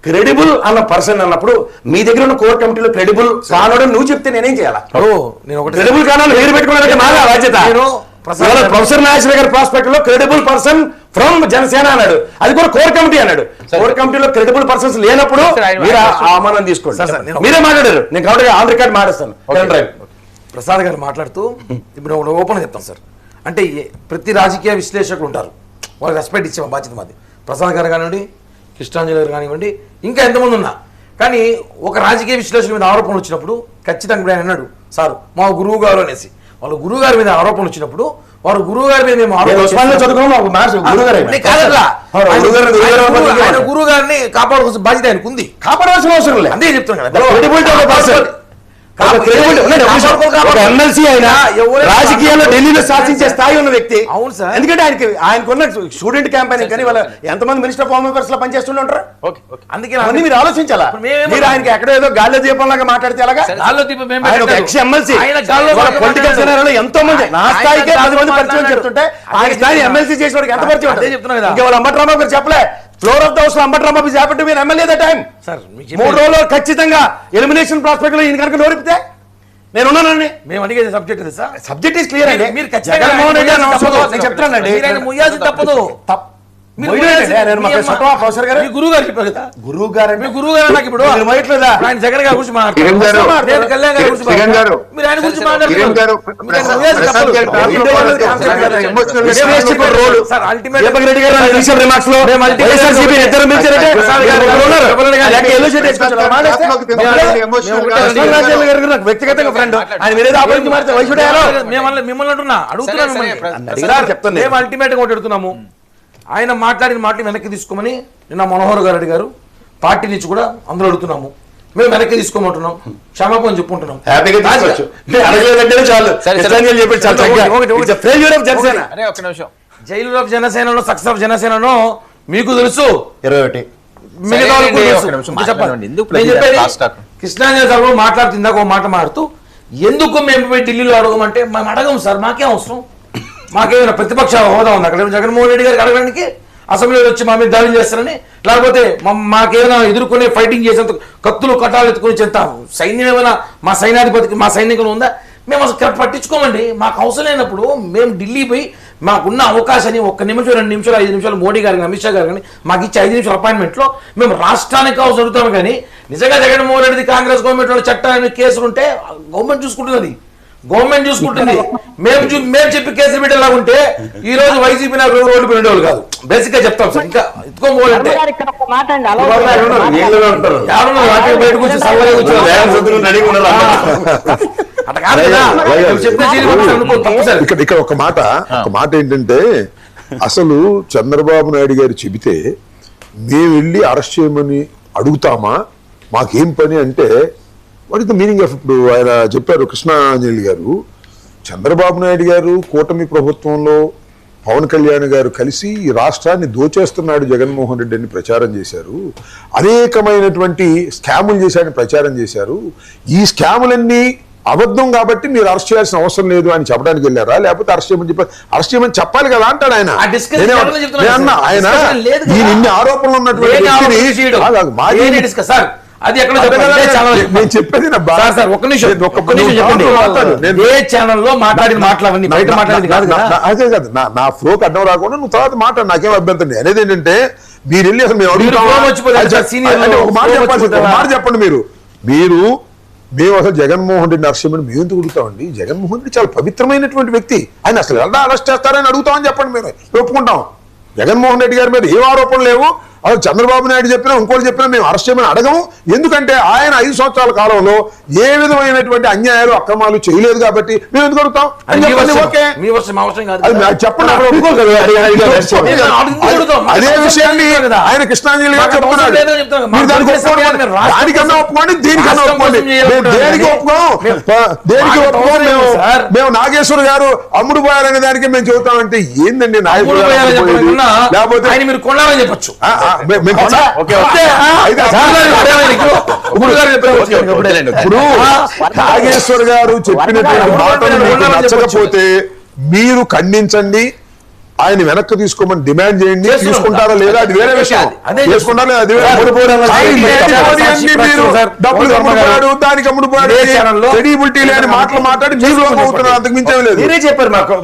Credible అన్న person అన్నప్పుడు మీ దగ్గర ఉన్న కోర్ కమిటీలో క్రెడిబుల్ కానోడని నువ్వు చెప్తే నేనేం చేయాలా? క్రెడిబుల్ కానోడు పేరు పెట్టుకోవడానికి నాగా బాధ్యత. ప్రొఫెసర్ నాగేశ్వర గారి ప్రాస్పెక్ట్ లో క్రెడిబుల్ పర్సన్ ఫ్రమ్ జనసేన అన్నాడు, అది కూడా కోర్ కమిటీ అన్నాడు. కోర్ కమిటీలో క్రెడిబుల్ పర్సన్స్ లేనప్పుడు మీరు ఆహ్వానం తీసుకోండి. మీరే మాట్లాడారు, నేను కాబట్టి ఆన్ రికార్డ్ మాట్లాడతాను. ప్రసాద్ గారు మాట్లాడుతూ ఇప్పుడు ఓపెన్ చెప్తాం సార్, అంటే ప్రతి రాజకీయ విశ్లేషకులు ఉంటారు, వాళ్ళకి రెస్పెక్ట్ ఇచ్చే బాధ్యత మాది. ప్రసాద్ గారు కానివ్వండి, కృష్ణాంజలి గారు కానివ్వండి, ఇంకా ఎంతమంది ఉన్నా కానీ ఒక రాజకీయ విశ్లేషకుల మీద ఆరోపణలు వచ్చినప్పుడు ఖచ్చితంగా ఆయన అన్నాడు సార్ మా గురువు గారు అనేసి. వాళ్ళ గురువు గారి మీద ఆరోపణలు వచ్చినప్పుడు వారు గురువు గారి మీద మేము గురువు గారిని కాపాడుకోవాల్సిన బాధ్యత ఆయనకు ఉంది. కాపాడాల్సిన అవసరం లేదు, అంతే చెప్తున్నాను కదా. ఎమ్మెల్సీ అయినా రాజకీయాల్లో ఢిల్లీలో శాసించే స్థాయి ఉన్న వ్యక్తి. అవును సార్, ఎందుకంటే ఆయనకున్న స్టూడెంట్ క్యాంపెయిన్ కానీ వాళ్ళ ఎంతమంది మినిస్టర్ ఆఫ్ హోమ్ అఫేర్స్ లో పనిచేస్తుండే ఉంటారు. అందుకే మీరు ఆలోచించాలా, మీరు ఆయనకి ఎక్కడో ఏదో గాల్లో దీపం లాగా మాట్లాడితే ఎలాగా? ఎక్స్ ఎమ్మెల్సీ పొలిటికల్ సినారియోలో ఎంతో మంది నా స్థాయికే 10 మంది పరిచయం చెప్తుంటే ఆయన స్థాయి ఎమ్మెల్సీ చేసే వాడికి ఎంత పరిచయం చెప్తున్నా కదా. వాళ్ళ అంబట్రామారావు గారు చెప్పలే, floor of the house అంబట్రామారావు is happy to be N MLA that time. 3 రోజుల్లో ఖచ్చితంగా ఎలిమినేషన్ ప్రాస్పెక్ట్ లో ఈయన కనుక నోరిపితే నేను ఉన్నానండి. మేము అడిగేది సబ్జెక్ట్ ఇది సార్, సబ్జెక్ట్ ఇస్ క్లియర్ అండి. మీరు జగన్మోహన్ రెడ్డి నేను చెప్తానండి, తప్పదు. గురువు గారు నాకు ఇప్పుడు ఆయన జగన్ గారి గురించి మాట్లాడుతున్నారు, కళ్యాణ్ గారి గురించి మీరు ఆయన గురించి మాట్లాడుతున్నారు. వ్యక్తిగతంగా ఫ్రెండ్ ఆయన మిమ్మల్ని చెప్తాను. మేము అల్టిమేట్ గా అడుగుతున్నాము, ఆయన మాట్లాడిన మాటలు వెనక్కి తీసుకోమని నిన్న మనోహర్ గారు అడిగారు. పార్టీ నుంచి కూడా అందరూ అడుగుతున్నాము, మేము వెనక్కి తీసుకోమంటున్నాం, క్షమాపణ చెప్పుకుంటున్నాం. జైలు ఆఫ్ జనసేనలో సక్సెస్ ఆఫ్ జనసేనలో మీకు తెలుసు 21 కృష్ణాంజలి గారు మాట్లాడుతుందా ఒక మాట మాట్లాడుతూ ఎందుకు మేము పోయి ఢిల్లీలో అడగమంటే మేము అడగం సార్, మాకేం అవసరం, మాకేమైనా ప్రతిపక్ష హోదా ఉంది అక్కడ జగన్మోహన్ రెడ్డి గారికి అడగడానికి? అసెంబ్లీలో వచ్చి మా మీద దాడులు చేస్తారని, లేకపోతే మాకేమైనా ఎదుర్కొనే ఫైటింగ్ చేసేంత కత్తులు కట్టాలు ఎత్తుకునేంత సైన్యం ఏమైనా మా సైన్యాధిపతికి మా సైనికులు ఉందా? మేము అసలు పట్టించుకోమండి. మాకు అవసరం లేనప్పుడు మేము ఢిల్లీ పోయి మాకున్న అవకాశాన్ని 1 నిమిషం 2 నిమిషాలు 5 నిమిషాలు మోడీ గారు అమిత్ షా గారు కానీ మాకు ఇచ్చే 5 నిమిషాల అపాయింట్మెంట్లో మేము రాష్ట్రానికి కావాల్సి అడుగుతాము. కానీ నిజంగా జగన్మోహన్ రెడ్డి కాంగ్రెస్ గవర్నమెంట్లో చట్టాన్ని కేసులు ఉంటే గవర్నమెంట్ చూసుకుంటున్నది, గవర్నమెంట్ చూసుకుంటుంది. మేము చెప్పి కేసులు పెట్టేలా ఉంటే ఈ రోజు వైసీపీ నాకు రోడ్డు పెట్టేవాళ్ళు కాదు. బేసిక్ గా చెప్తాం సార్. ఇంకా ఎత్తుకోబోలంటే ఇక్కడ ఒక మాట ఏంటంటే, అసలు చంద్రబాబు నాయుడు గారు చెబితే మేము వెళ్ళి అరెస్ట్ చేయమని అడుగుతామా, మాకేం పని అంటే what is the meaning of? ఇప్పుడు ఆయన చెప్పారు కృష్ణాంజలి గారు, చంద్రబాబు నాయుడు గారు కూటమి ప్రభుత్వంలో పవన్ కళ్యాణ్ గారు కలిసి ఈ రాష్ట్రాన్ని దోచేస్తున్నాడు జగన్మోహన్ రెడ్డి అని ప్రచారం చేశారు, అనేకమైనటువంటి స్కాములు చేశాడని ప్రచారం చేశారు. ఈ స్కాములన్నీ అబద్ధం కాబట్టి మీరు అరెస్ట్ చేయాల్సిన అవసరం లేదు అని చెప్పడానికి వెళ్ళారా, లేకపోతే అరెస్ట్ చేయమని చెప్పాలి కదా అంటాడు ఆయన. ఆయన ఇన్ని ఆరోపణలు ఉన్నటువంటి అది ఎక్కడ నేను చెప్పేది ఒక్క నిమిషం చెప్పండి. ఏ ఛానల్లో మాట్లాడిన మాటలు బయట మాట్లాడింది కాదు. అదే కదా నా ఫ్లోకి అడ్డం రాకుండా నువ్వు తర్వాత మాట్లాడు, నాకేం అభ్యంతరం లేదు. అనేది ఏంటంటే మీరు వెళ్ళి అసలు మేము ఒక మాట చెప్పండి. మీరు మేము అసలు జగన్మోహన్ రెడ్డిని అరెస్ట్ చేయమని మేము ఎందుకు అడుగుతామండి? జగన్మోహన్ రెడ్డి చాలా పవిత్రమైనటువంటి వ్యక్తి, ఆయన అసలు ఎలా అరెస్ట్ చేస్తారని అడుగుతామని చెప్పండి. మేము ఒప్పుకుంటాం. జగన్మోహన్ రెడ్డి గారి మీద ఏ ఆరోపణలు లేవు, అసలు చంద్రబాబు నాయుడు చెప్పినా ఇంకోటి చెప్పినా మేము అరెస్ట్ చేయమని అడగము. ఎందుకంటే ఆయన 5 సంవత్సరాల కాలంలో ఏ విధమైనటువంటి అన్యాయాలు అక్రమాలు చేయలేదు కాబట్టి మేము ఎందుకు అడుగుతాం అని చెప్పండి. చెప్పండి. అదే విషయాన్ని ఆయన కృష్ణాంజలి గారు చెప్తున్నాడు. దానికన్నా ఒప్పుకోండి, దీనికన్నా ఒప్పుకోండి. దేనికి ఒప్పుకోం, మేము నాగేశ్వర గారు అమ్ముడు పోయారనే దానికి మేము చెబుతామంటే ఏందండి నాయకుడు? లేకపోతే మీరు కొనాలని చెప్పచ్చు. ఇప్పుడు నాగేశ్వర్ గారు చెప్పినటువంటి మాటలు మీకు నచ్చకపోతే మీరు ఖండించండి, ఆయన వెనక్కి తీసుకోమని డిమాండ్ చేయండి, చేస్తున్నాం. తీసుకుంటారా లేదా అది వేరే విషయం. అదే చేసుకుంటారా లేదా అది వేరే సార్, విషయం. సార్, ఆయన సార్, లేనిపోని సార్, అన్ని సార్, మీరు సార్, డబ్బులు సార్, అమ్ముడుపోయాడు, దానికి అమ్ముడుపోయాడు, ఇదే ఛానల్లో క్రెడిబిలిటీ లేని మాటలు మాట్లాడి జీవితంలో అవుతున్నారు, అంతకు మించేం లేదు. మీరే చెప్పారు మాకు